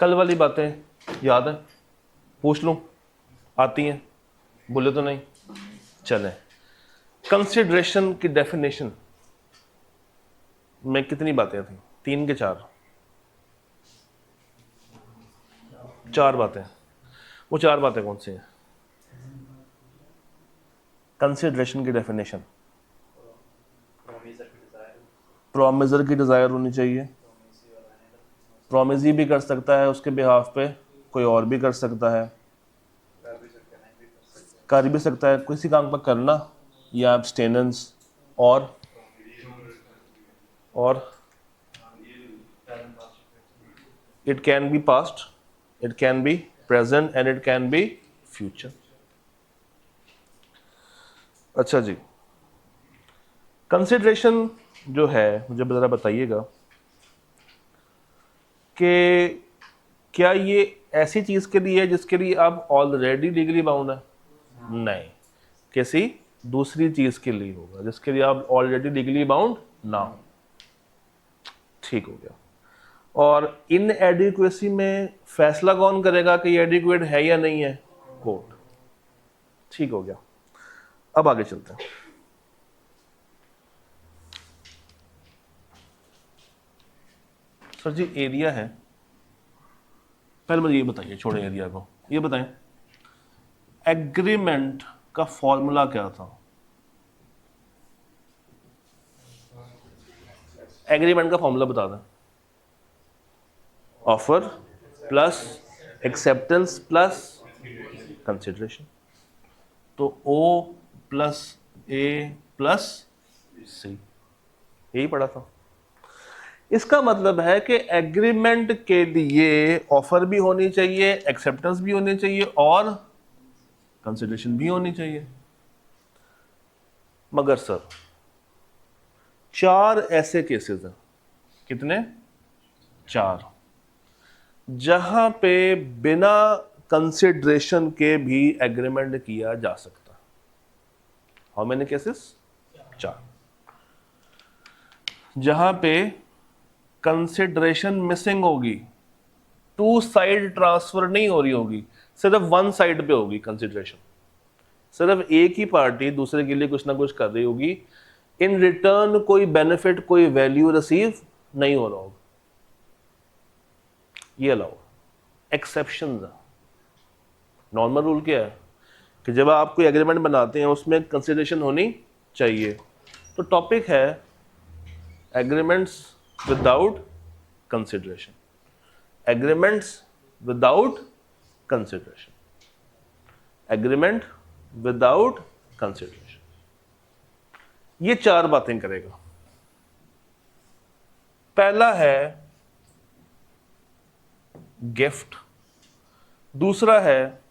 कल वाली बातें याद है? पूछ लूं, आती हैं? बोले तो नहीं। चलें, कंसिडरेशन की डेफिनेशन में कितनी बातें थी? 3 के 4? 4 बातें। वो 4 बातें कौन सी हैं? कंसिडरेशन की डेफिनेशन, प्रोमिसर की डिजायर होनी चाहिए। प्रोमिस भी कर सकता है उसके बिहाफ पे, कोई और भी कर सकता है, कर भी सकता है किसी काम पर करना, या एब्सटेनेंस, और it can be past, it can be present and it can be future. अच्छा जी, कंसिडरेशन जो है, मुझे ज़रा बताइएगा कि क्या ये ऐसी चीज़ के लिए है जिसके लिए आप ऑलरेडी लीगली बाउंड है? नहीं, किसी दूसरी चीज़ के लिए होगा जिसके लिए आप ऑलरेडी लीगली बाउंड ना हो। ठीक हो गया। और इन एडिक्वेसी में फैसला कौन करेगा कि ये एडिक्वेट है या नहीं है? कोर्ट। ठीक हो गया। अब आगे चलते हैं। सर जी, एरिया है, पहले मुझे ये बताइए, छोड़े एरिया को, ये बताएं एग्रीमेंट का फॉर्मूला क्या था? एग्रीमेंट का फॉर्मूला बता दें। Offer plus acceptance plus consideration. तो O plus A plus C, यही पढ़ा था। इसका मतलब है कि एग्रीमेंट के लिए ऑफर भी होनी चाहिए, एक्सेप्टेंस भी होनी चाहिए और कंसिडरेशन भी होनी चाहिए। मगर सर 4 ऐसे केसेस हैं, कितने? 4, जहां पे बिना कंसिडरेशन के भी एग्रीमेंट किया जा सकता। How many cases? 4, जहां पे कंसिडरेशन मिसिंग होगी, 2 साइड ट्रांसफर नहीं हो रही होगी, सिर्फ 1 साइड पे होगी कंसिडरेशन, सिर्फ एक ही पार्टी दूसरे के लिए कुछ ना कुछ कर रही होगी, इन रिटर्न कोई बेनिफिट, कोई वैल्यू रिसीव नहीं हो रहा होगा, ये अलाउ। एक्सेप्शन, नॉर्मल रूल क्या है कि जब आप कोई एग्रीमेंट बनाते हैं उसमें कंसिडरेशन होनी चाहिए। तो टॉपिक है agreements without consideration, agreements without consideration, agreement without consideration. ये 4 बातें करेगा। पहला है गिफ्ट, दूसरा है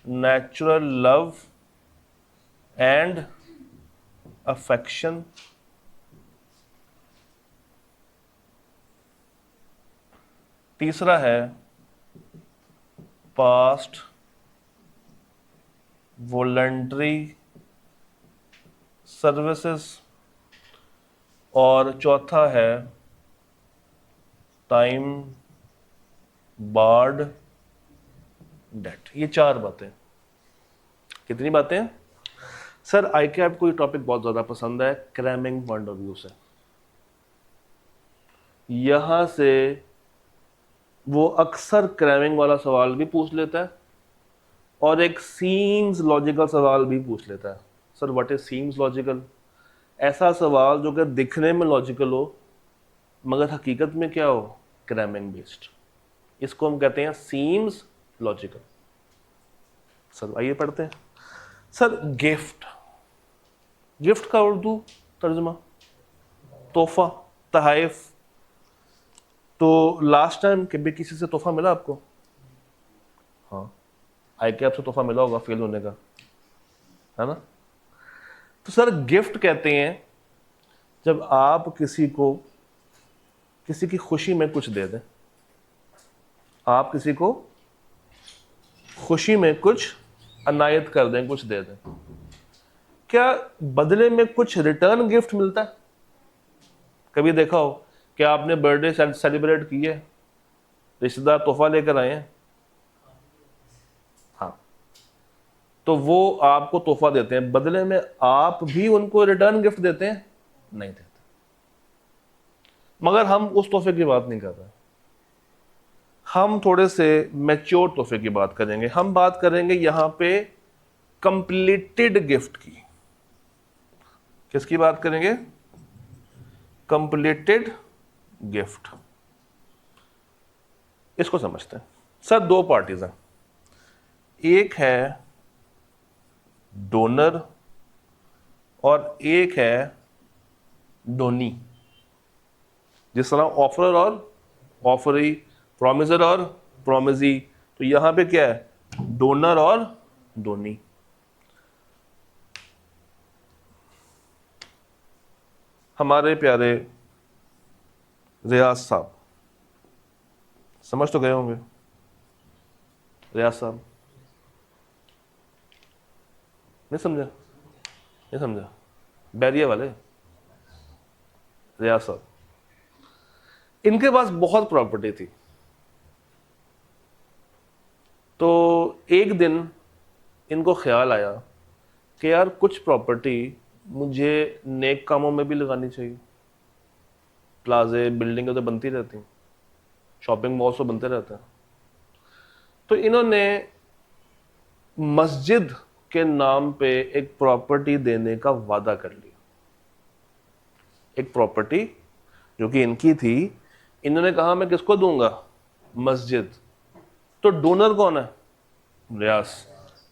नेचुरल लव एंड अफेक्शन, तीसरा है पास्ट वॉलंटरी सर्विसेज, और चौथा है टाइम बार्ड डेट। ये 4 बातें। कितनी बातें? सर ICAP को ये टॉपिक बहुत ज़्यादा पसंद है क्रैमिंग पॉइंट ऑफ व्यू से। यहां से वो अक्सर क्रैमिंग वाला सवाल भी पूछ लेता है और एक सीम्स लॉजिकल सवाल भी पूछ लेता है। Sir what is seems logical? ऐसा सवाल जो कि दिखने में लॉजिकल हो मगर हकीकत में क्या हो? Cramming based. इसको हम कहते हैं सीम्स लॉजिकल। सर आइए पढ़ते हैं। सर गिफ्ट, गिफ्ट का उर्दू तर्जुमा तोहफा, तहाइफ। तो लास्ट टाइम कभी किसी से तोहफा मिला आपको? हाँ, ICAP से तोहफा मिला होगा फेल होने का, है ना? तो सर गिफ्ट कहते हैं जब आप किसी को किसी की खुशी में कुछ दे दें, आप किसी को खुशी में कुछ अनायत कर दें, कुछ दे दें, क्या बदले में कुछ रिटर्न गिफ्ट मिलता है? कभी देखा हो क्या आपने बर्थडे सेलिब्रेट की है? रिश्तेदार तोहफा लेकर आए हैं? हाँ, तो वो आपको तोहफा देते हैं, बदले में आप भी उनको रिटर्न गिफ्ट देते हैं? नहीं देते। मगर हम उस तोहफे की बात नहीं कर रहे, हम थोड़े से मैच्योर तोहफे की बात करेंगे। हम बात करेंगे यहां पे कंप्लीटेड गिफ्ट की। किसकी बात करेंगे? Completed gift. इसको समझते हैं। सर दो पार्टीज हैं, एक है डोनर और एक है डोनी। जिस तरह ऑफरर और ऑफरी, प्रॉमिसर और प्रॉमिजी, तो यहां पे क्या है? डोनर और डोनी। हमारे प्यारे रियाज साहब, समझ तो गए होंगे। रियाज साहब नहीं समझा? नहीं समझा? बैरिया वाले रियाज साहब, इनके पास बहुत प्रॉपर्टी थी। तो एक दिन इनको ख्याल आया कि यार कुछ प्रॉपर्टी मुझे नेक कामों में भी लगानी चाहिए। प्लाजे, बिल्डिंगें तो बनती रहती हैं, शॉपिंग मॉल्स तो बनते रहते हैं। तो इन्होंने मस्जिद के नाम पे एक प्रॉपर्टी देने का वादा कर लिया। एक प्रॉपर्टी जो कि इनकी थी, इन्होंने कहा मैं किसको दूंगा? मस्जिद। तो डोनर कौन है? रियाज।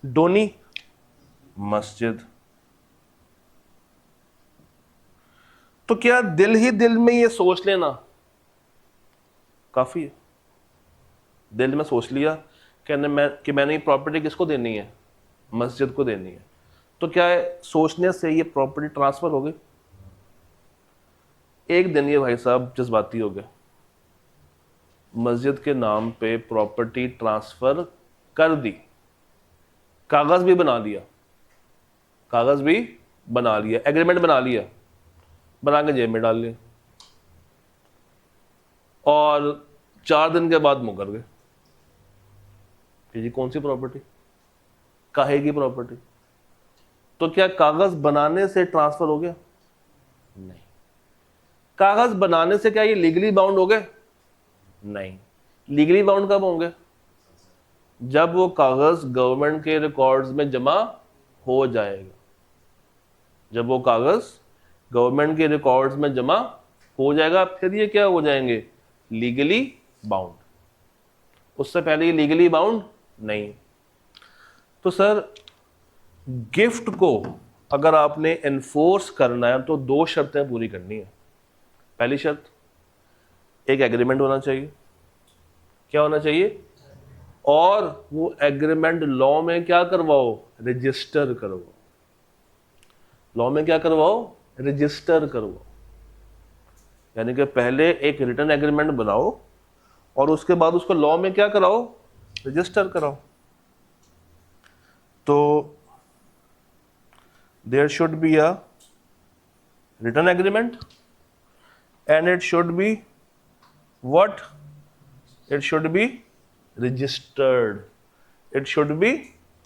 डोनी? मस्जिद। तो क्या दिल ही दिल में ये सोच लेना काफी है? दिल में सोच लिया कि मैंने ये प्रॉपर्टी किसको देनी है? मस्जिद को देनी है। तो क्या है, सोचने से ये प्रॉपर्टी ट्रांसफर हो गई? एक दिन ये भाई साहब जज्बाती हो गए, मस्जिद के नाम पे प्रॉपर्टी ट्रांसफर कर दी, कागज भी बना लिया, कागज भी बना लिया, एग्रीमेंट बना लिया, बना के जेब में डाल लिया, और 4 दिन के बाद मुकर गए कि जी कौन सी प्रॉपर्टी, काहे की प्रॉपर्टी? तो क्या कागज बनाने से ट्रांसफर हो गया? नहीं। कागज बनाने से क्या ये लीगली बाउंड हो गए? नहीं। लीगली बाउंड कब होंगे? जब वो कागज गवर्नमेंट के रिकॉर्ड्स में जमा हो जाएगा। जब वो कागज गवर्नमेंट के रिकॉर्ड्स में जमा हो जाएगा, फिर ये क्या हो जाएंगे? Legally bound. उससे पहले ये लीगली बाउंड नहीं। तो सर गिफ्ट को अगर आपने एनफोर्स करना है तो 2 शर्तें पूरी करनी है। पहली शर्त, एक एग्रीमेंट होना चाहिए। क्या होना चाहिए? और वो एग्रीमेंट लॉ में क्या करवाओ? रजिस्टर करवाओ। लॉ में क्या करवाओ? रजिस्टर करवाओ। यानी कि पहले एक रिटन एग्रीमेंट बनाओ और उसके बाद उसको लॉ में क्या कराओ? रजिस्टर कराओ। तो there should be a written agreement and it should be what? It should be registered. It should be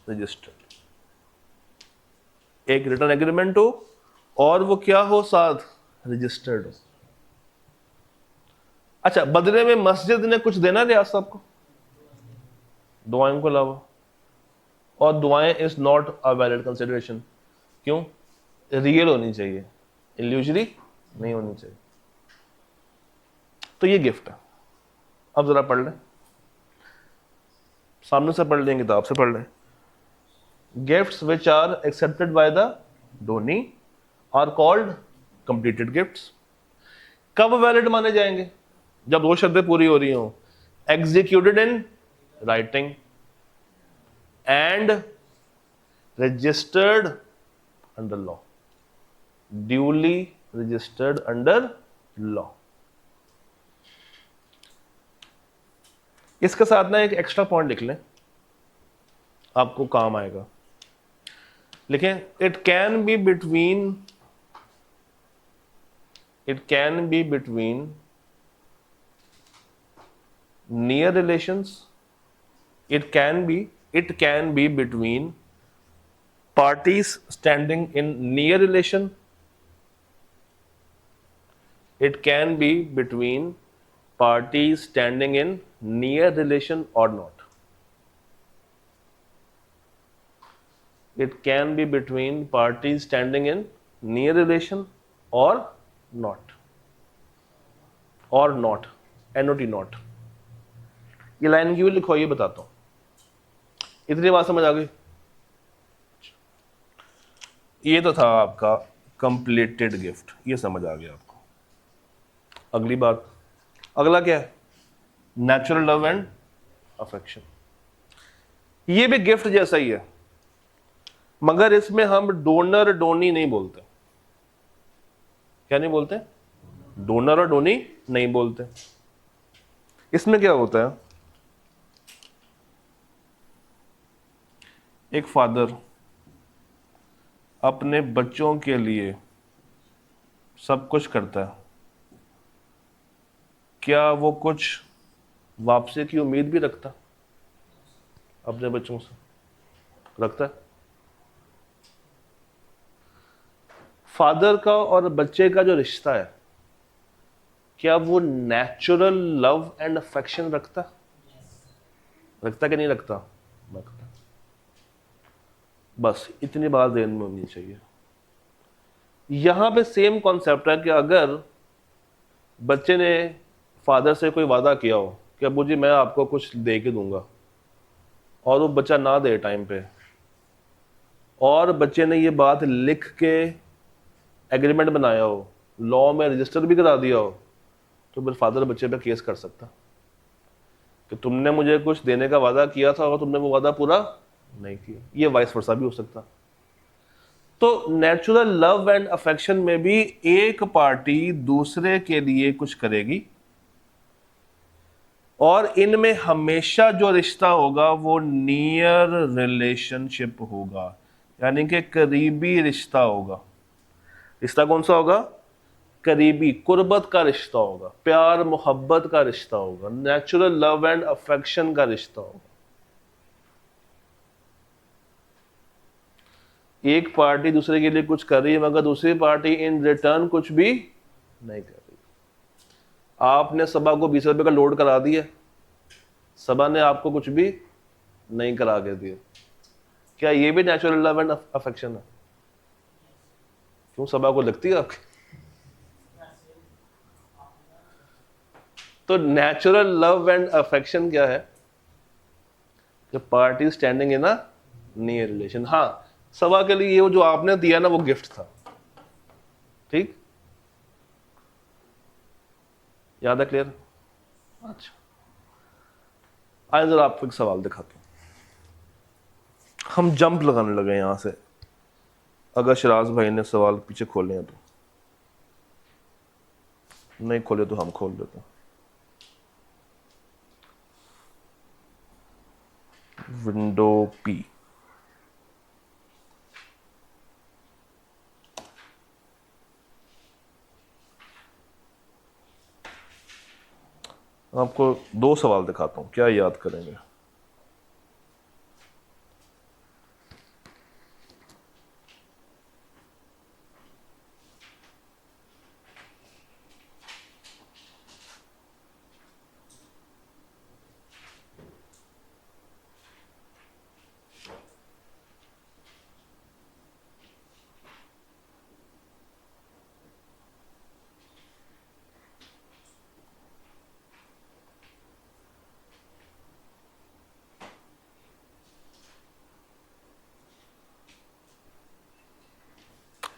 registered. एक रिटर्न एग्रीमेंट हो और वो क्या हो? साथ रजिस्टर्ड हो। अच्छा, बदले में मस्जिद ने कुछ देना रियाज साहब को, दुआओं के अलावा, और दुआएं is not a valid consideration. क्यों? रियल होनी चाहिए, इल्यूजरी नहीं होनी चाहिए। तो ये गिफ्ट है। अब जरा पढ़ लें, सामने से पढ़ लें, किताब से पढ़ लें। Gifts which are accepted by the donee are called completed gifts. कब वैलिड माने जाएंगे? जब 2 शर्तें पूरी हो रही हो। Executed in writing and registered under law. Duly registered under law. इसके साथ ना एक एक्स्ट्रा पॉइंट लिख लें, आपको काम आएगा। लिखें, it can be between near relations, it can be between parties standing in near relation, it can be between parties standing in near relation or not. It can be between parties standing in near relation or not. or not, NOT not. ये line क्यों लिखो ये बताता हूं। इतनी बात समझ आ गई। ये तो था आपका कंप्लीटेड गिफ्ट, ये समझ आ गया आपको। अगली बात, अगला क्या है? Natural love and affection. ये भी गिफ्ट जैसा ही है, मगर इसमें हम डोनर डोनी नहीं बोलते। क्या नहीं बोलते? डोनर और डोनी नहीं बोलते। इसमें क्या होता है, एक फादर अपने बच्चों के लिए सब कुछ करता है, क्या वो कुछ वापसी की उम्मीद भी रखता? अपने बच्चों से रखता है? फादर का और बच्चे का जो रिश्ता है, क्या वो नेचुरल लव एंड अफेक्शन रखता? रखता कि नहीं रखता? रखता। बस इतनी बात ध्यान में होनी चाहिए। यहां पे सेम कॉन्सेप्ट है कि अगर बच्चे ने फादर से कोई वादा किया हो कि अब्बू जी मैं आपको कुछ दे के दूंगा, और वो बच्चा ना दे टाइम पे, और बच्चे ने ये बात लिख के एग्रीमेंट बनाया हो, लॉ में रजिस्टर भी करा दिया हो, तो फिर फादर बच्चे पे केस कर सकता कि तुमने मुझे कुछ देने का वादा किया था और तुमने वो वादा पूरा नहीं किया। ये वाइस वर्सा भी हो सकता। तो नेचुरल लव एंड अफेक्शन में भी एक पार्टी दूसरे के लिए कुछ करेगी, और इनमें हमेशा जो रिश्ता होगा वो नियर रिलेशनशिप होगा, यानी कि करीबी रिश्ता होगा। रिश्ता कौन सा होगा? करीबी, कुर्बत का रिश्ता होगा, प्यार मोहब्बत का रिश्ता होगा, नेचुरल लव एंड अफेक्शन का रिश्ता होगा। एक पार्टी दूसरे के लिए कुछ कर रही है, मगर दूसरी पार्टी इन रिटर्न कुछ भी नहीं कर रही। आपने सबा को 20 रुपए का लोड करा दिया, सबा ने आपको कुछ भी नहीं करा के दिया, क्या ये भी नेचुरल लव एंड अफेक्शन है? क्यों, सबा को लगती है आपकी? तो नेचुरल लव एंड अफेक्शन क्या है? Party standing in a near relation. हाँ, सबा के लिए ये जो आपने दिया ना वो गिफ्ट था, ठीक? याद है? क्लियर? अच्छा, आज जरा आपको एक सवाल दिखाता हूं। हम जंप लगाने लगे यहां से, अगर शराज भाई ने सवाल पीछे खोले हैं तो, नहीं खोले तो हम खोल देते हैं। विंडो पी, आपको 2 सवाल दिखाता हूं, क्या याद करेंगे?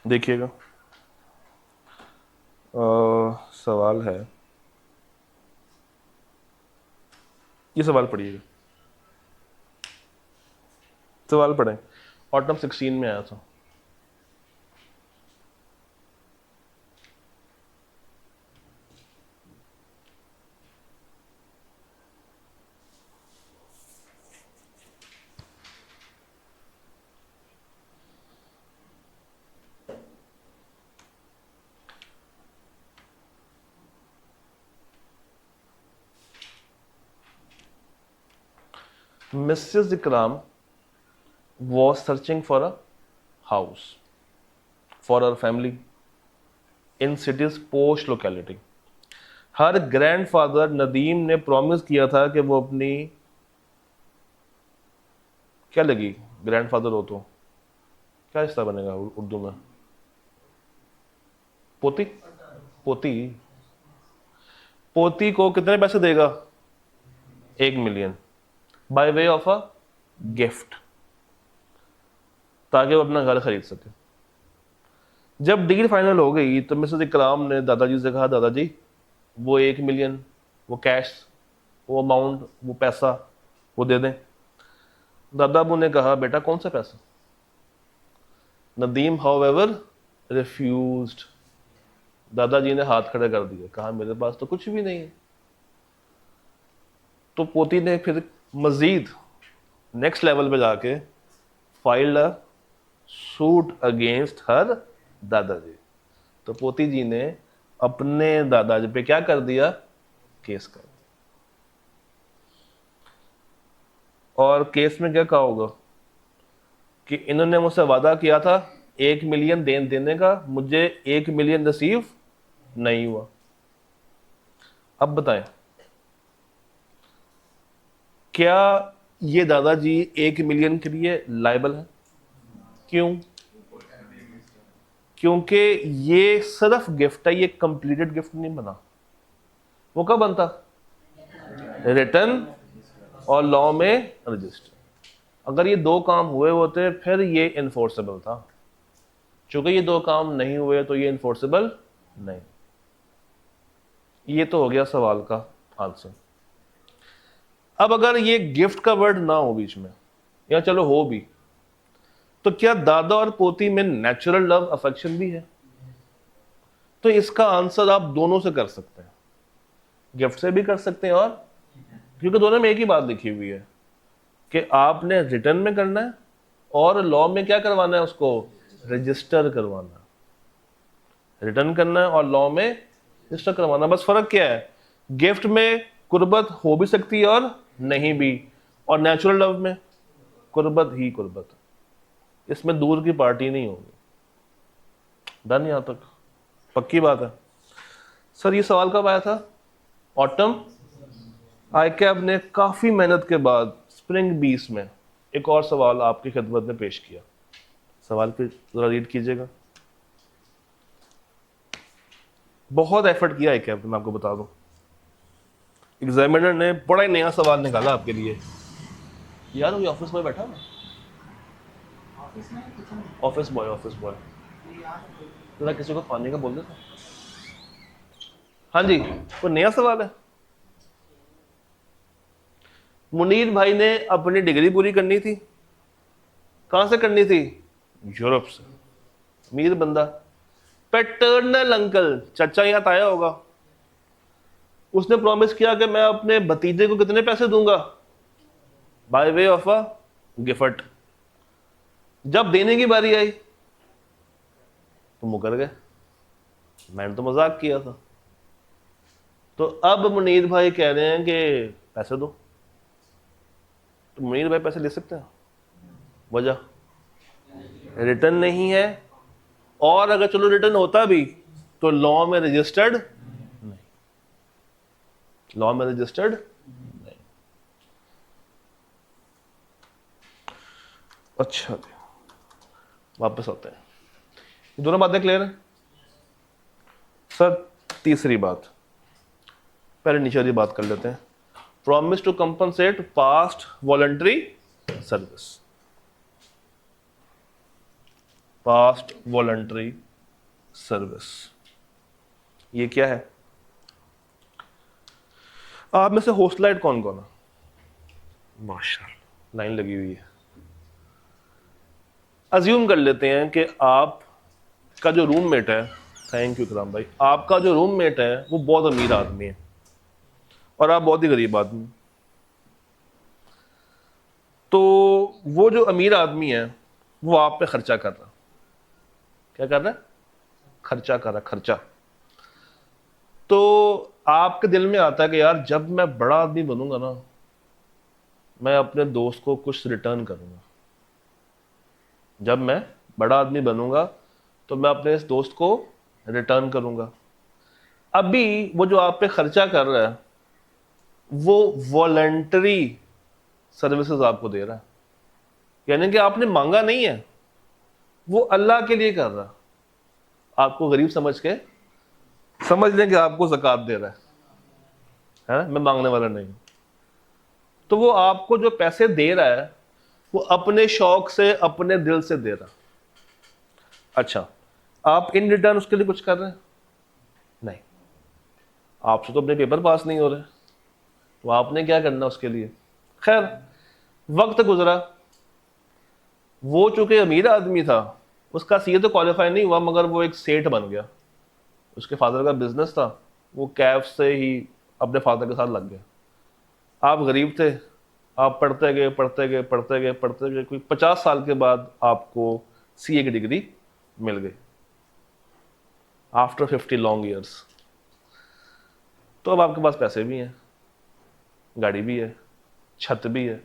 देखिएगा, सवाल है, ये सवाल पढ़िएगा। सवाल पढ़ें, ऑटम 16 में आया था। Mrs. Ikram was searching for a house for her family in city's posh locality. Her grandfather Nadeem ने प्रॉमिस किया था कि वो अपनी, क्या लगी ग्रैंडफादर हो तो क्या रिश्ता बनेगा उर्दू में? पोती, पोती पोती को कितने पैसे देगा? 1 million by way of a gift, ताकि वो अपना घर खरीद सके। जब डील फाइनल हो गई तो मिसेस इकराम ने दादाजी से कहा, दादाजी वो 1 मिलियन, वो कैश, वो अमाउंट, वो पैसा वो दे दें। दादा अबू ने कहा, बेटा कौन सा पैसा? Nadeem however refused. दादाजी ने हाथ खड़े कर दिए, कहा मेरे पास तो कुछ भी नहीं है। तो पोती ने फिर मजीद नेक्स्ट लेवल पे जाके filed a suit against her दादाजी। तो पोती जी ने अपने दादाजी पे क्या कर दिया? केस कर। और केस में क्या कहा होगा कि इन्होंने मुझसे वादा किया था 1 मिलियन देने का, मुझे 1 मिलियन नसीब नहीं हुआ। अब बताएं, क्या ये दादाजी 1 मिलियन के लिए लायबल है? क्यों? क्योंकि ये सिर्फ गिफ्ट है, ये कंप्लीटेड गिफ्ट नहीं बना। वो कब बनता? रिटर्न और लॉ में रजिस्टर। अगर ये दो काम हुए होते फिर ये इन्फोर्सेबल था। चूंकि ये दो काम नहीं हुए तो ये इन्फोर्सेबल नहीं। ये तो हो गया सवाल का आंसर। अब अगर ये गिफ्ट का वर्ड ना हो बीच में, या चलो हो भी, तो क्या दादा और पोती में नेचुरल लव अफेक्शन भी है? तो इसका आंसर आप दोनों से कर सकते हैं, गिफ्ट से भी कर सकते हैं, और क्योंकि दोनों में एक ही बात लिखी हुई है कि आपने रिटर्न में करना है और लॉ में क्या करवाना है, उसको रजिस्टर करवाना है। रिटर्न करना है और लॉ में रजिस्टर करवाना। बस फर्क क्या है, गिफ्ट में कुर्बत हो भी सकती है और नहीं भी, और नेचुरल लव में कुर्बत ही कुर्बत, इसमें दूर की पार्टी नहीं होगी। डन यहां तक? पक्की बात है। सर ये सवाल कब आया था? ऑटम। आईकैब ने काफी मेहनत के बाद स्प्रिंग 20 में एक और सवाल आपकी खिदमत में पेश किया। सवाल फिर जरा रीड कीजिएगा। बहुत एफर्ट किया आईकैब ने, मैं आपको बता दूं। एग्जामिनर ने बड़ा ही नया सवाल निकाला आपके लिए। यार वो ऑफिस बॉय बैठा है, ऑफिस बॉय जरा किसी को पानी का बोल देता। हाँ जी, वो नया सवाल है। मुनीर भाई ने अपनी डिग्री पूरी करनी थी, कहां से करनी थी? यूरोप से। अमीर बंदा, पैटर्नल अंकल, चाचा यहाँ आया होगा, उसने प्रॉमिस किया कि मैं अपने भतीजे को कितने पैसे दूंगा? By way of a gift. जब देने की बारी आई तो मुकर गए, मैंने तो मजाक किया था। तो अब मुनीर भाई कह रहे हैं कि पैसे दो। तो मुनीर भाई पैसे ले सकते हैं? वजह रिटर्न नहीं है, और अगर चलो रिटर्न होता भी तो लॉ में रजिस्टर्ड नहीं, लॉ में रजिस्टर्ड नहीं। अच्छा वापस आते हैं। दोनों बातें क्लियर हैं सर? तीसरी बात, पहले नीचे वाली बात कर लेते हैं। Promise to compensate past voluntary service. Past voluntary service ये क्या है? आप में से होस्टलाइट कौन कौन है? माशाल्लाह लाइन लगी हुई है। अज्यूम कर लेते हैं कि आप का जो रूममेट है, थैंक यू इकराम भाई, आपका जो रूममेट है वो बहुत अमीर आदमी है और आप बहुत ही गरीब आदमी। तो वो जो अमीर आदमी है वो आप पे खर्चा कर रहा, क्या कर रहा है? खर्चा कर रहा, खर्चा। तो आपके दिल में आता है कि यार जब मैं बड़ा आदमी बनूंगा ना, मैं अपने दोस्त को कुछ रिटर्न करूँगा। जब मैं बड़ा आदमी बनूंगा तो मैं अपने इस दोस्त को रिटर्न करूँगा। अभी वो जो आप पे खर्चा कर रहा है वो वॉलंटरी सर्विसेज आपको दे रहा है, यानी कि आपने मांगा नहीं है, वो अल्लाह के लिए कर रहा है। आपको गरीब समझ के समझ लें कि आपको ज़कात दे रहा है ना, मैं मांगने वाला नहीं हूं। तो वो आपको जो पैसे दे रहा है वो अपने शौक से, अपने दिल से दे रहा है। अच्छा, आप इन रिटर्न उसके लिए कुछ कर रहे हैं? नहीं, आपसे तो अपने पेपर पास नहीं हो रहे, तो आपने क्या करना उसके लिए? खैर, वक्त गुजरा, वो चूंकि अमीर आदमी था, उसका सीए तो क्वालिफाई नहीं हुआ, मगर वो एक सेठ बन गया। उसके फादर का बिजनेस था, वो कैब से ही अपने फादर के साथ लग गया। आप गरीब थे, आप पढ़ते गए पढ़ते गए पढ़ते गए पढ़ते गए, कोई 50 साल के बाद आपको सीए की डिग्री मिल गई, आफ्टर 50 लॉन्ग ईयर्स। तो अब आपके पास पैसे भी हैं, गाड़ी भी है, छत भी है।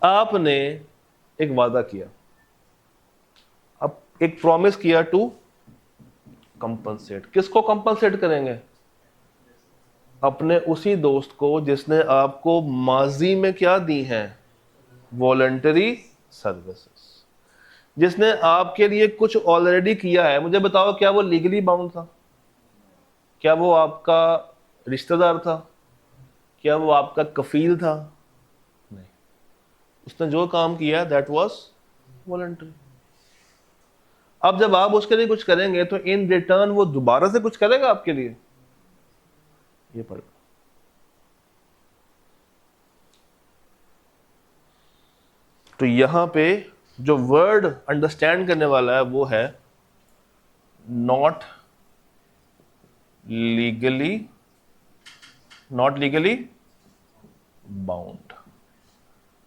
आपने एक वादा किया, अब एक प्रॉमिस किया टू कंपनसेट। किसको कंपनसेट करेंगे? अपने उसी दोस्त को जिसने आपको माजी में क्या दी हैं? Voluntary services. जिसने आपके लिए कुछ ऑलरेडी किया है। मुझे बताओ, क्या वो लीगली बाउंड था? क्या वो आपका रिश्तेदार था? क्या वो आपका कफील था? नहीं, उसने जो काम किया दैट वाज वॉलंटरी। अब जब आप उसके लिए कुछ करेंगे तो इन रिटर्न वो दोबारा से कुछ करेगा आपके लिए? ये पढ़, तो यहां पे जो वर्ड अंडरस्टैंड करने वाला है वो है not legally, not legally bound,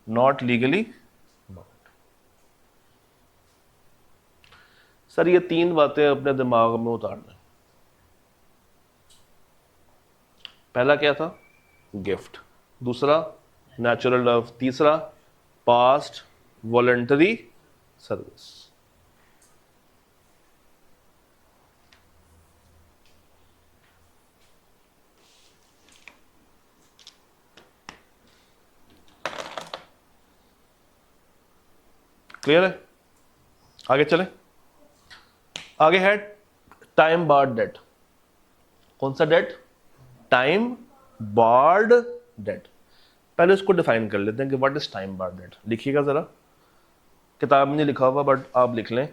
not legally bound. Sir ये तीन बातें अपने दिमाग में उतारना। पहला क्या था? गिफ्ट। दूसरा नेचुरल लव। तीसरा पास्ट वॉलंटरी सर्विस। क्लियर है? आगे चले। आगे है टाइम बार्ड डेट। कौन सा डेट? Time barred date. पहले उसको डिफाइन कर लेते हैं कि what is time barred debt. लिखिएगा जरा, किताब में नहीं लिखा हुआ बट आप लिख लें।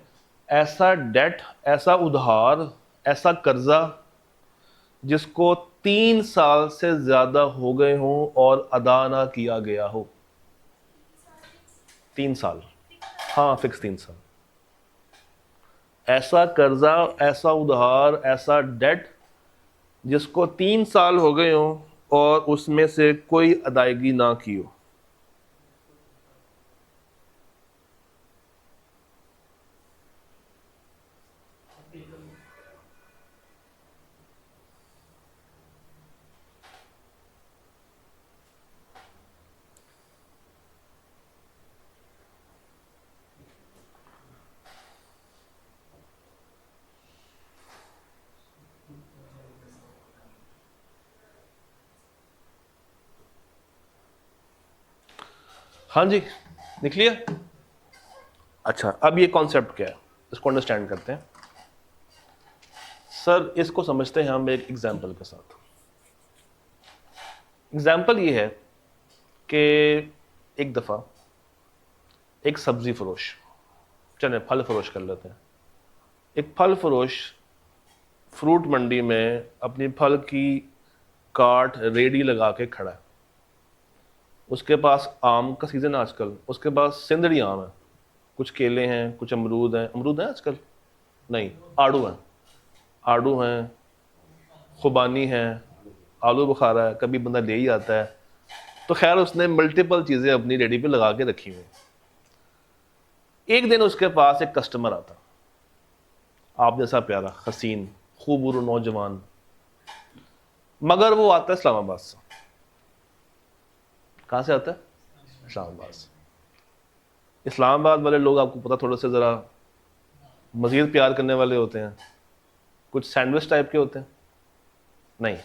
ऐसा डेट, ऐसा उधार, ऐसा कर्जा जिसको 3 साल से ज्यादा हो गए हों और अदा ना किया गया हो। 3 साल, हाँ फिक्स 3 साल। ऐसा कर्जा, ऐसा उधार, ऐसा डेट जिसको 3 साल हो गए हो और उसमें से कोई अदायगी ना की हो। हाँ जी, लिख लिया? अच्छा, अब ये कॉन्सेप्ट क्या है, इसको अंडरस्टैंड करते हैं। सर इसको समझते हैं हम एक एग्जाम्पल के साथ। एग्जाम्पल ये है कि एक दफ़ा एक सब्जी फरोश, चले फल फरोश कर लेते हैं, एक फल फरोश फ्रूट मंडी में अपनी फल की काट रेडी लगा के खड़ा है। उसके पास आम का सीज़न है आजकल, उसके पास सिंदड़ी आम है, कुछ केले हैं, कुछ अमरूद हैं। अमरूद हैं आजकल? नहीं, आड़ू हैं, आड़ू हैं, खुबानी हैं, आलू बुखारा है, कभी बंदा ले ही आता है। तो खैर उसने मल्टीपल चीज़ें अपनी रेडी पे लगा के रखी हुई। एक दिन उसके पास एक कस्टमर आता, आप जैसा प्यारा, हसीन, खूबसूरत नौजवान। मगर वो आता है इस्लामाबाद से। कहाँ से आता है? इस्लामाबाद से। इस्लामाबाद वाले लोग आपको पता थोड़े से ज़रा मज़ीद प्यार करने वाले होते हैं, कुछ सैंडविच टाइप के होते हैं, नहीं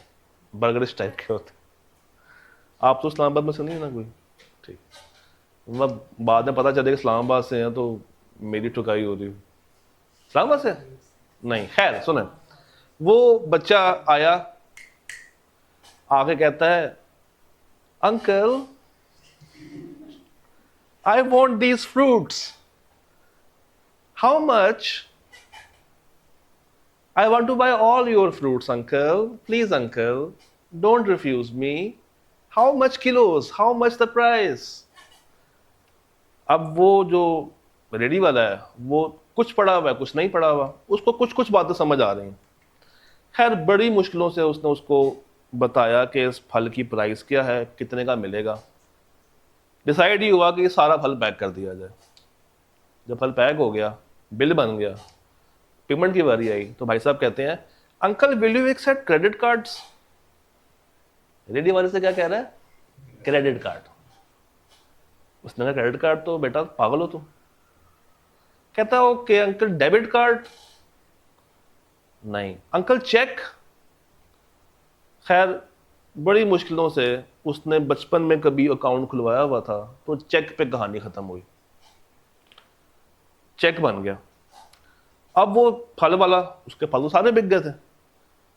बर्गरिश टाइप के होते हैं। आप तो इस्लामाबाद में से नहीं है ना कोई? ठीक, मतलब बाद में पता चले इस्लामाबाद से हैं तो मेरी ठुकाई हो रही है। इस्लामाबाद से नहीं, खैर सुने, वो बच्चा आया, आके कहता है uncle I want these fruits. How much? I want to buy all your fruits, uncle. Please, uncle, don't refuse me. How much kilos? How much the price? अब वो जो रेडी वाला है वो कुछ पढ़ा हुआ है, कुछ नहीं पढ़ा हुआ, उसको कुछ कुछ बातें समझ आ रही हैं। खैर बड़ी मुश्किलों से उसने उसको बताया कि इस फल की प्राइस क्या है, कितने का मिलेगा। डिसाइड ही हुआ कि ये सारा फल पैक कर दिया जाए। जब फल पैक हो गया, बिल बन गया, पेमेंट की बारी आई, तो भाई साहब कहते हैं uncle will you accept credit cards? रेडी वाले से क्या कह रहा है? Credit card. उसने कहा क्रेडिट कार्ड तो बेटा पागल हो तुम। कहता ओके अंकल डेबिट कार्ड? नहीं। Uncle cheque? खैर बड़ी मुश्किलों से उसने बचपन में कभी अकाउंट खुलवाया हुआ था, तो चेक पे कहानी खत्म हुई। चेक बन गया। अब वो फल वाला, उसके फल तो सारे बिक गए थे,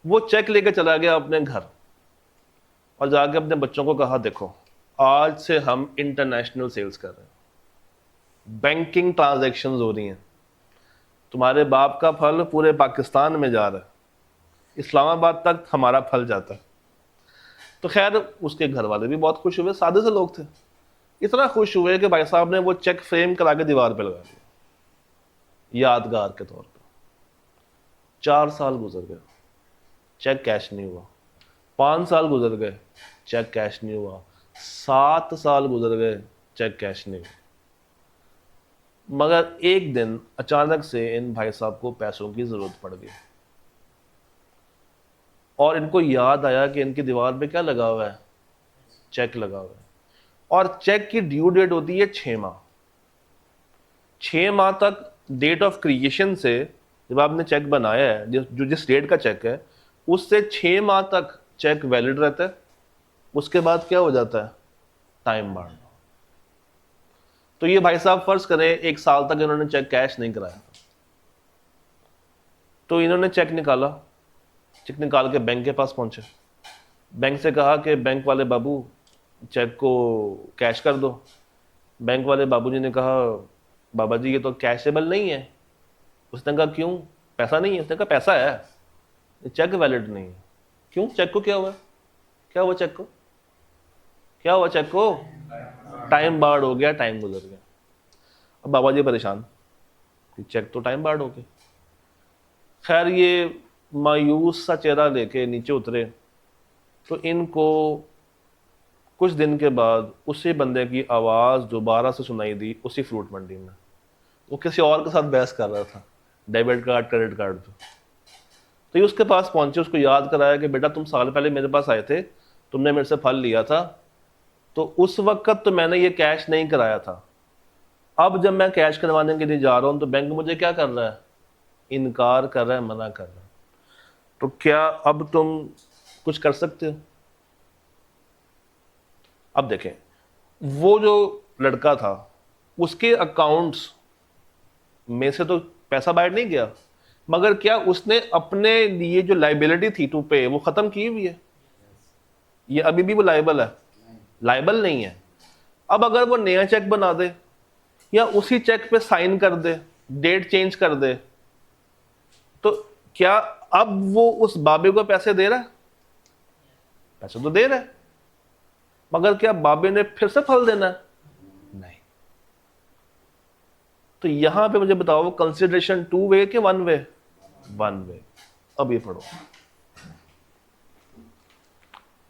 वो चेक लेके चला गया अपने घर और जाके अपने बच्चों को कहा देखो आज से हम इंटरनेशनल सेल्स कर रहे हैं, बैंकिंग ट्रांजैक्शंस हो रही हैं, तुम्हारे बाप का फल पूरे पाकिस्तान में जा रहा है, इस्लामाबाद तक हमारा फल जाता है। तो खैर उसके घर वाले भी बहुत खुश हुए, सादे से लोग थे, इतना खुश हुए कि भाई साहब ने वो चेक फ्रेम करा के दीवार पे लगा दिया यादगार के तौर पे। 4 साल गुजर गए, चेक कैश नहीं हुआ। 5 साल गुजर गए, चेक कैश नहीं हुआ। 7 साल गुजर गए, चेक कैश नहीं हुआ। मगर एक दिन अचानक से इन भाई साहब को पैसों की जरूरत पड़ गई और इनको याद आया कि इनकी दीवार पे क्या लगा हुआ है? चेक लगा हुआ है। और चेक की ड्यू डेट होती है 6 माह। 6 माह तक डेट ऑफ क्रिएशन से, जब आपने चेक बनाया है, जो जिस डेट का चेक है उससे 6 माह तक चेक वैलिड रहता है। उसके बाद क्या हो जाता है? Time bound. तो ये भाई साहब फर्ज करें 1 साल तक इन्होंने चेक कैश नहीं कराया, तो इन्होंने चेक निकाला, चेक निकाल के बैंक के पास पहुंचे, बैंक से कहा कि बैंक वाले बाबू चेक को कैश कर दो। बैंक वाले बाबूजी ने कहा बाबा जी ये तो कैशेबल नहीं है। उसने कहा क्यों? पैसा नहीं है? उसने कहा पैसा है, चेक वैलिड नहीं है। क्यों? चेक को क्या हुआ? क्या हुआ चेक को? क्या हुआ चेक को? टाइम बार्ड हो गया, टाइम गुजर गया। अब बाबा जी परेशान कि चेक तो टाइम बार्ड हो गया। खैर ये मायूस सा चेहरा लेके नीचे उतरे तो इनको कुछ दिन के बाद उसी बंदे की आवाज़ दोबारा से सुनाई दी उसी फ्रूट मंडी में। वो किसी और के साथ बहस कर रहा था डेबिट कार्ड क्रेडिट कार्ड पे। तो ये उसके पास पहुंचे, उसको याद कराया कि बेटा तुम साल पहले मेरे पास आए थे, तुमने मेरे से फल लिया था, तो उस वक्त तो मैंने ये कैश नहीं कराया था। अब जब मैं कैश करवाने के लिए जा रहा हूँ तो बैंक मुझे क्या कर रहा है? इनकार कर रहा है, मना कर रहा है। तो क्या अब तुम कुछ कर सकते हो? अब देखें, वो जो लड़का था उसके अकाउंट्स में से तो पैसा बाहर नहीं गया, मगर क्या उसने अपने लिए जो लाइबिलिटी थी टू पे वो खत्म की हुई है? ये अभी भी वो लाइबल है? लाइबल नहीं है। अब अगर वो नया चेक बना दे या उसी चेक पे साइन कर दे, डेट चेंज कर दे, तो क्या अब वो उस बाबे को पैसे दे रहा है? पैसे तो दे रहा है, मगर क्या बाबे ने फिर से फल देना है? नहीं। तो यहां पे मुझे बताओ कंसिडरेशन 2 वे के 1 वे? 1 वे। अब ये पढ़ो,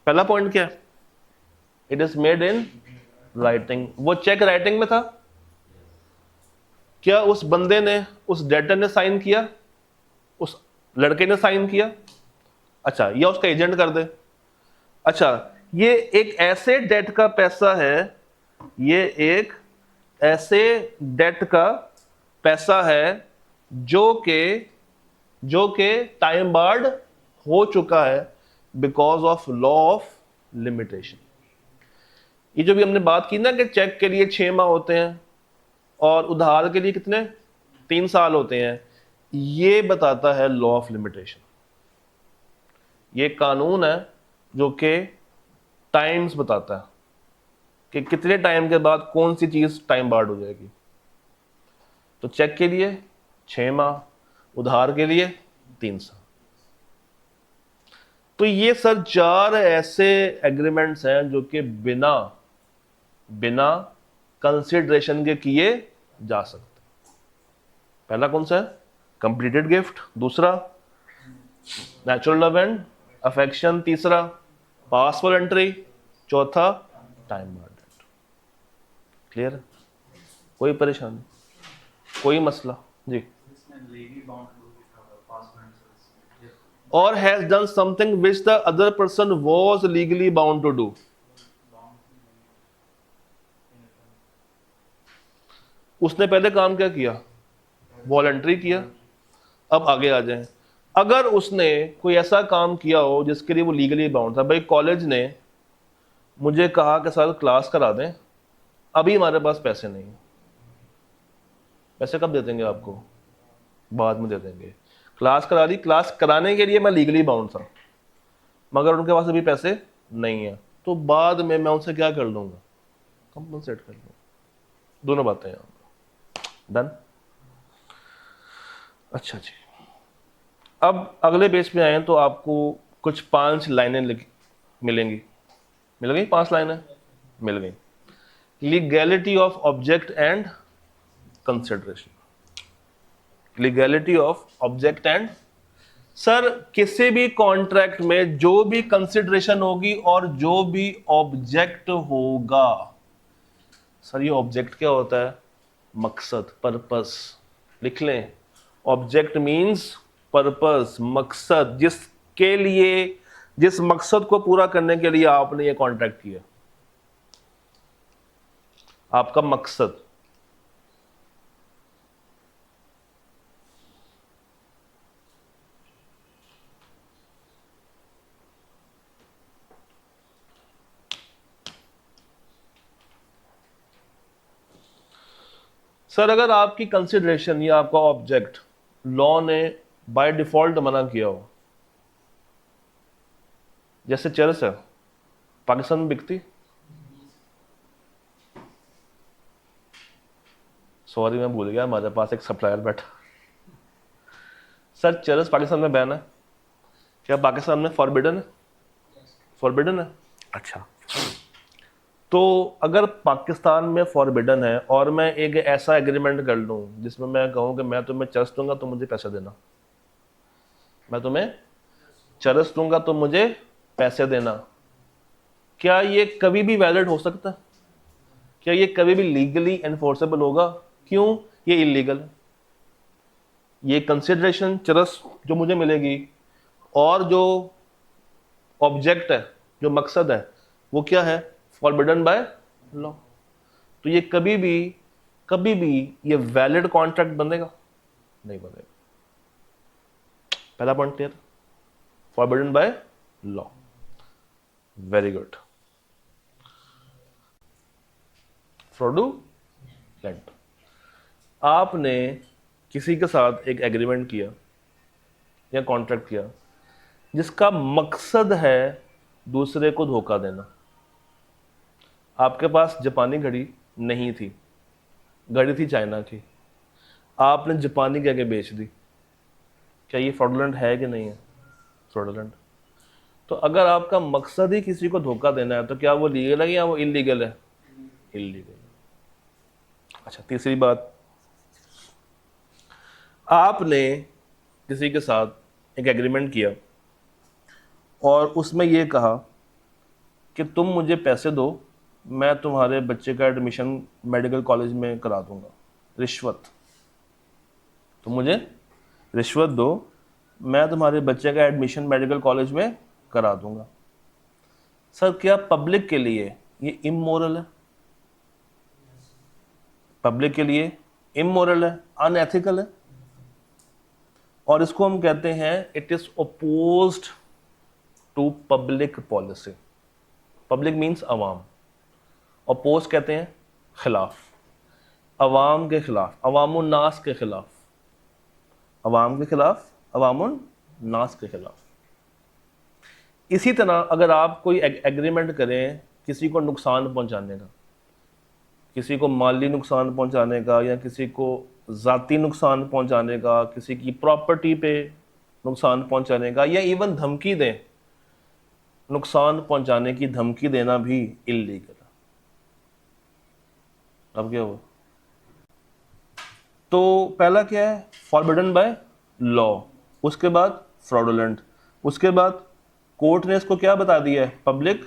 पहला पॉइंट क्या है? It is made in writing. वो चेक राइटिंग में था? क्या उस बंदे ने, उस डेटर ने साइन किया? उस लड़के ने साइन किया? अच्छा, या उसका एजेंट कर दे? अच्छा, ये एक ऐसे डेट का पैसा है, ये एक ऐसे डेट का पैसा है जो के टाइम बार्ड हो चुका है because of law of limitation. ये जो भी हमने बात की ना कि चेक के लिए 6 माह होते हैं और उधार के लिए कितने, 3 साल होते हैं, ये बताता है लॉ ऑफ लिमिटेशन। ये कानून है जो कि टाइम्स बताता है कि कितने टाइम के बाद कौन सी चीज टाइम बार्ड हो जाएगी। तो चेक के लिए 6 माह, उधार के लिए 3 साल। तो ये सर 4 ऐसे एग्रीमेंट्स हैं जो कि बिना कंसिडरेशन के किए जा सकते। पहला कौन सा है, कंप्लीटेड गिफ्ट, दूसरा नेचुरल लव एंड अफेक्शन, तीसरा पास वॉलंटरी, चौथा टाइम बार्ड डेट। क्लियर है, कोई परेशानी, कोई मसला जी? और has done something which the other person was legally bound to do. उसने पहले काम क्या किया, वॉलंटरी किया। अब आगे आ जाएं, अगर उसने कोई ऐसा काम किया हो जिसके लिए वो लीगली बाउंड था, भाई कॉलेज ने मुझे कहा कि सर क्लास करा दें, अभी हमारे पास पैसे नहीं है। पैसे कब दे देंगे आपको, बाद में दे देंगे। क्लास करा दी, क्लास कराने के लिए मैं लीगली बाउंड था, मगर उनके पास अभी पैसे नहीं है, तो बाद में मैं उनसे क्या कर लूंगा, कंपनसेट कर लूंगा। दोनों बातें हैं, डन। अच्छा जी, अब अगले पेज पे आए तो आपको कुछ 5 लाइनें मिलेंगी। मिल गई 5 लाइनें? मिल गई। Legality of object and consideration. Legality of object and, sir किसी भी कॉन्ट्रैक्ट में जो भी कंसिडरेशन होगी और जो भी ऑब्जेक्ट होगा, सर ये ऑब्जेक्ट क्या होता है, मकसद, पर्पस। लिख लें, ऑब्जेक्ट मीन्स पर्पस, मकसद, जिसके लिए, जिस मकसद को पूरा करने के लिए आपने ये कॉन्ट्रैक्ट किया, आपका मकसद। सर अगर आपकी कंसिडरेशन या आपका ऑब्जेक्ट लॉ ने बाय डिफॉल्ट मना किया हो, जैसे चरस है, पाकिस्तान में बिकती, सॉरी मैं भूल गया, हमारे पास एक सप्लायर बैठा। सर चरस पाकिस्तान में बैन है, क्या पाकिस्तान में फॉरबिडन है? फॉरबिडन है। अच्छा, तो अगर पाकिस्तान में फॉरबिडन है और मैं एक ऐसा एग्रीमेंट कर लूं जिसमें मैं कहूं कि मैं तुम्हें चरस दूंगा तो मुझे पैसे देना, मैं तुम्हें चरस दूंगा तो मुझे पैसे देना, क्या ये कभी भी वैलिड हो सकता है? क्या ये कभी भी लीगली एनफोर्सेबल होगा? क्यों? ये इलीगल है। ये कंसिडरेशन चरस जो मुझे मिलेगी और जो ऑब्जेक्ट है, जो मकसद है, वो क्या है, फॉरबिडन बाय लॉ। तो ये कभी भी ये वैलिड कॉन्ट्रैक्ट बनेगा नहीं बनेगा। पहला point clear, forbidden by law. Very good. Fraudulent, आपने किसी के साथ एक एग्रीमेंट किया या कॉन्ट्रैक्ट किया जिसका मकसद है दूसरे को धोखा देना। आपके पास जापानी घड़ी नहीं थी, घड़ी थी चाइना की, आपने जापानी कह के बेच दी, क्या ये फ्रॉडुलेंट है कि नहीं है? फ्रॉडुलेंट। तो अगर आपका मकसद ही किसी को धोखा देना है तो क्या वो लीगल है या वो इलीगल है? इलीगल। अच्छा, तीसरी बात, आपने किसी के साथ एक एग्रीमेंट किया और उसमें यह कहा कि तुम मुझे पैसे दो, मैं तुम्हारे बच्चे का एडमिशन मेडिकल कॉलेज में करा दूंगा। रिश्वत, तुम मुझे रिश्वत दो, मैं तुम्हारे बच्चे का एडमिशन मेडिकल कॉलेज में करा दूंगा। सर क्या पब्लिक के लिए ये इमोरल है? पब्लिक के लिए इमोरल है, अनएथिकल है, और इसको हम कहते हैं it is opposed to public policy. Public means अवाम, अपोज कहते हैं खिलाफ, अवाम के खिलाफ, अवामुन नास के खिलाफ, अवाम के खिलाफ, अवामुन नास के खिलाफ। इसी तरह अगर आप कोई एग्रीमेंट करें किसी को नुकसान पहुंचाने का, किसी को माली नुकसान पहुंचाने का, या किसी को ज़ाती नुकसान पहुंचाने का, किसी की प्रॉपर्टी पे नुकसान पहुंचाने का, या इवन धमकी दें, नुकसान पहुंचाने की धमकी देना भी इल्लीगल है। अब क्या हुआ? तो पहला क्या है? फॉरबिडन बाय लॉ, उसके बाद फ्रॉडुलेंट, उसके बाद कोर्ट ने इसको क्या बता दिया है? Public,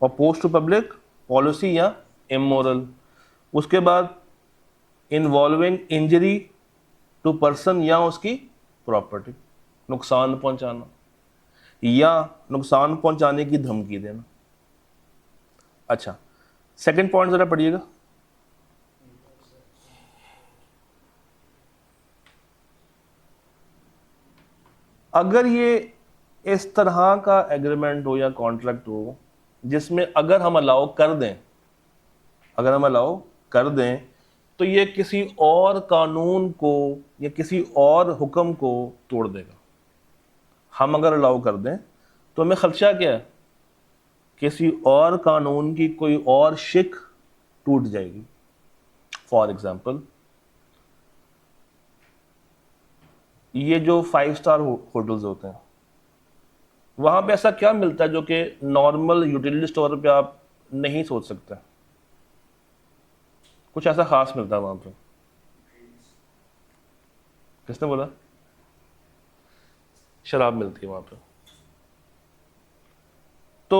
oppose to public policy या इमोरल। उसके बाद इन्वॉल्विंग इंजरी टू पर्सन या उसकी प्रॉपर्टी, नुकसान पहुंचाना या नुकसान पहुंचाने की धमकी देना। अच्छा, सेकंड पॉइंट जरा पढ़िएगा। अगर ये इस तरह का एग्रीमेंट हो या कॉन्ट्रैक्ट हो जिसमें अगर हम अलाउ कर दें, अगर हम अलाउ कर दें तो ये किसी और कानून को या किसी और हुक्म को तोड़ देगा। हम अगर अलाउ कर दें तो हमें खदशा क्या है? किसी और कानून की कोई और शिक टूट जाएगी। फॉर एग्जाम्पल, ये जो 5 स्टार होटल्स होते हैं, वहां पे ऐसा क्या मिलता है जो कि नॉर्मल यूटिलिटी स्टोर पे आप नहीं सोच सकते? कुछ ऐसा खास मिलता है वहां पे। किसने बोला? शराब मिलती है वहां पे। तो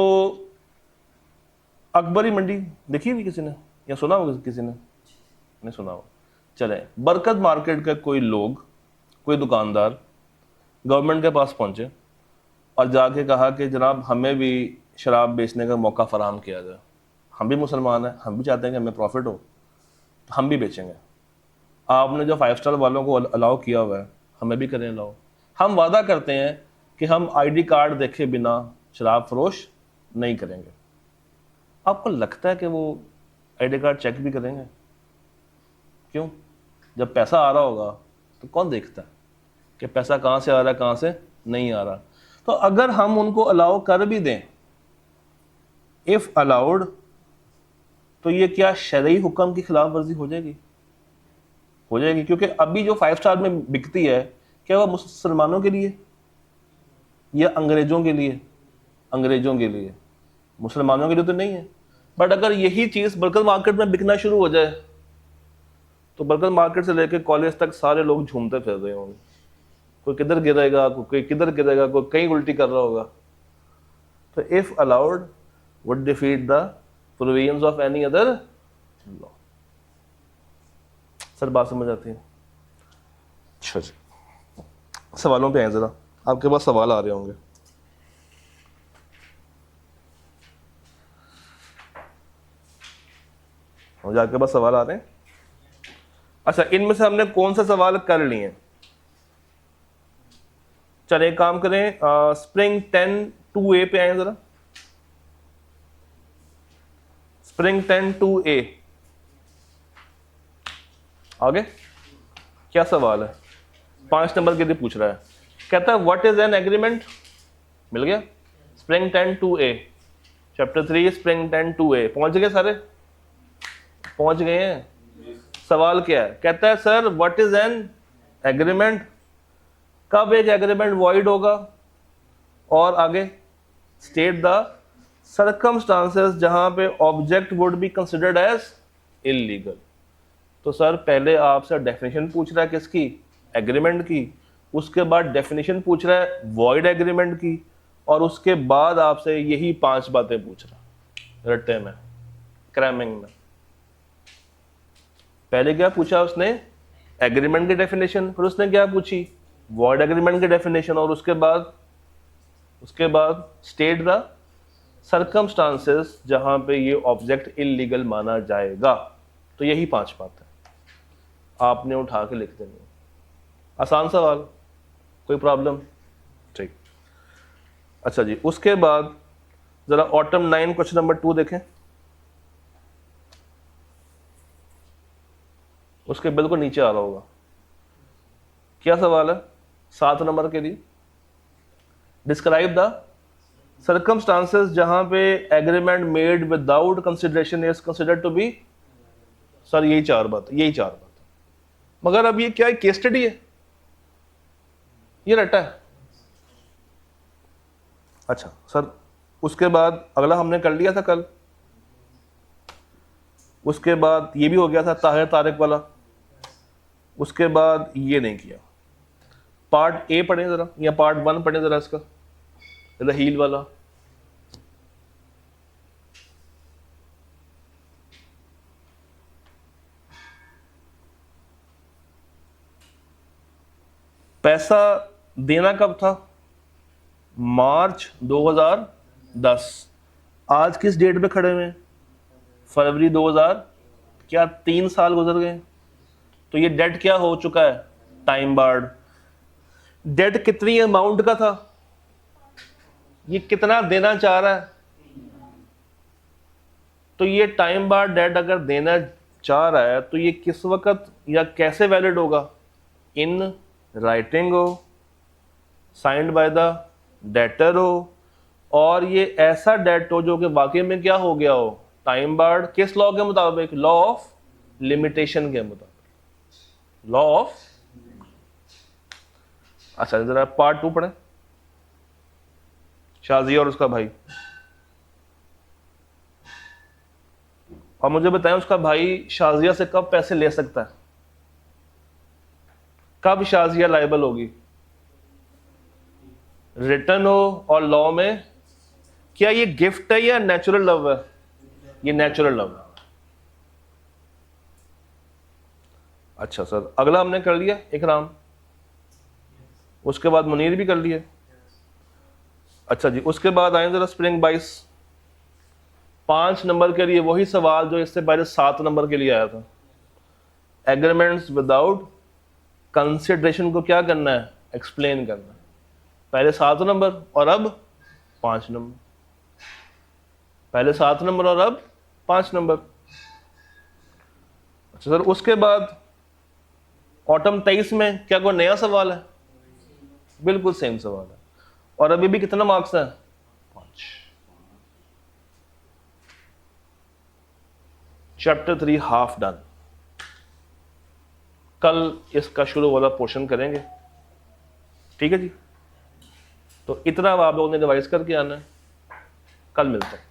अकबरी मंडी देखी हुई किसी ने या सुना होगा किसी ने? नहीं सुना हो। चले, बरकत मार्केट के कोई लोग, कोई दुकानदार गवर्नमेंट के पास पहुंचे और जाके कहा कि जनाब हमें भी शराब बेचने का मौका फराहम किया जाए, हम भी मुसलमान हैं, हम भी चाहते हैं कि हमें प्रॉफिट हो, तो हम भी बेचेंगे। आपने जो 5 स्टार वालों को अलाउ किया हुआ है, हमें भी करें अलाउ। हम वादा करते हैं कि हम आईडी कार्ड देखे बिना शराब फरोश नहीं करेंगे। आपको लगता है कि वो आईडी कार्ड चेक भी करेंगे? क्यों? जब पैसा आ रहा होगा तो कौन देखता है कि पैसा कहाँ से आ रहा है, कहाँ से नहीं आ रहा? तो अगर हम उनको अलाउ कर भी दें, इफ अलाउड, तो ये क्या शरई हुक्म की खिलाफ वर्जी हो जाएगी? हो जाएगी, क्योंकि अभी जो 5 स्टार में बिकती है, क्या वो मुसलमानों के लिए या अंग्रेजों के लिए? अंग्रेजों के लिए, मुसलमानों के लिए तो नहीं है। बट अगर यही चीज बरकत मार्केट में बिकना शुरू हो जाए तो बरकत मार्केट से लेकर कॉलेज तक सारे लोग झूमते फिर रहे होंगे। कोई किधर गिरेगा, कोई किधर गिरेगा, कोई कहीं उल्टी कर रहा होगा। तो if allowed would defeat the provisions of any other law. Sir बात समझ आती है? अच्छा जी, सवालों पे आए जरा, आपके पास सवाल आ रहे होंगे। मुझे आपके पास सवाल आ रहे हैं? अच्छा, इनमें से हमने कौन सा सवाल कर लिए? चलिए एक काम करें, स्प्रिंग 10(2)(a) पे आए जरा। स्प्रिंग 10(2)(a) आगे क्या सवाल है? 5 नंबर के लिए पूछ रहा है। कहता है व्हाट इज एन एग्रीमेंट? मिल गया। Spring 10(2)(a) chapter 3 spring 10(2)(a। पहुंच गए सारे? पहुंच गए हैं? सवाल क्या है? कहता है sir what is an agreement? कब एक एग्रीमेंट वॉइड होगा? और आगे स्टेट द सर्कमस्टांसेस जहां पे object would be considered as illegal. तो सर पहले आपसे डेफिनेशन पूछ रहा है किसकी? एग्रीमेंट की। उसके बाद डेफिनेशन पूछ रहा है वॉइड एग्रीमेंट की, और उसके बाद आपसे यही 5 बातें पूछ रहा है रट्टे में, क्रैमिंग में। पहले क्या पूछा उसने? एग्रीमेंट की डेफिनेशन। फिर उसने क्या पूछी? वॉइड एग्रीमेंट की डेफिनेशन। और उसके बाद स्टेट द सर्कमस्टांसेस जहां पे ये ऑब्जेक्ट इलीगल माना जाएगा, तो यही 5 बात है, आपने उठा के लिख देनी है। आसान सवाल, कोई प्रॉब्लम? ठीक। अच्छा जी, उसके बाद जरा ऑटम 9 क्वेश्चन नंबर 2 देखें। उसके बिल्कुल नीचे आ रहा होगा। क्या सवाल है 7 नंबर के लिए? डिस्क्राइब द सर्कमस्टांसेस जहां पे agreement made without consideration is considered to be, sir यही 4 बात, यही 4 बात। मगर अब ये क्या है, केस स्टडी है, ये रटा है। अच्छा सर, उसके बाद अगला हमने कर लिया था कल, उसके बाद ये भी हो गया था ताहिर तारिक वाला, उसके बाद ये नहीं किया। पार्ट ए पढ़े जरा, या पार्ट 1 पढ़े जरा इसका, रहील वाला। पैसा देना कब था? मार्च 2010। आज किस डेट पे खड़े हुए हैं? फरवरी 2000। क्या 3 साल गुजर गए? तो ये डेट क्या हो चुका है? Time barred. डेट कितनी अमाउंट का था? ये कितना देना चाह रहा है? तो ये टाइम बार्ड डेट अगर देना चाह रहा है तो ये किस वक्त या कैसे वैलिड होगा? इन राइटिंग हो, साइंड बाय द डेटर हो, और ये ऐसा डेट हो जो कि वाकई में क्या हो गया हो, टाइम बार्ड। किस लॉ के मुताबिक? लॉ ऑफ लिमिटेशन के मुताबिक, लॉ ऑफ। अच्छा जरा पार्ट 2 पढ़े, शाजिया और उसका भाई। और मुझे बताएं उसका भाई शाजिया से कब पैसे ले सकता है? कब शाजिया लायबल होगी? रिटर्न हो और लॉ में। क्या ये गिफ्ट है या नेचुरल लव है? ये नेचुरल लव है। अच्छा सर, अगला हमने कर लिया इकराम, उसके बाद मुनीर भी कर लिया। अच्छा जी, उसके बाद आए जरा स्प्रिंग 22। 5 नंबर के लिए वही सवाल जो इससे पहले 7 नंबर के लिए आया था। एग्रीमेंट्स विदाउट कंसिडरेशन को क्या करना है? एक्सप्लेन करना है। पहले 7 नंबर और अब 5 नंबर, पहले 7 नंबर और अब 5 नंबर। अच्छा सर, उसके बाद ऑटम 23 में क्या कोई नया सवाल है? बिल्कुल सेम सवाल है। और अभी भी कितना मार्क्स है? 5। Chapter 3 half done. कल इसका शुरू वाला पोर्शन करेंगे, ठीक है जी। तो इतना अब आप लोगों ने रिवाइज करके आना है, कल मिलते हैं।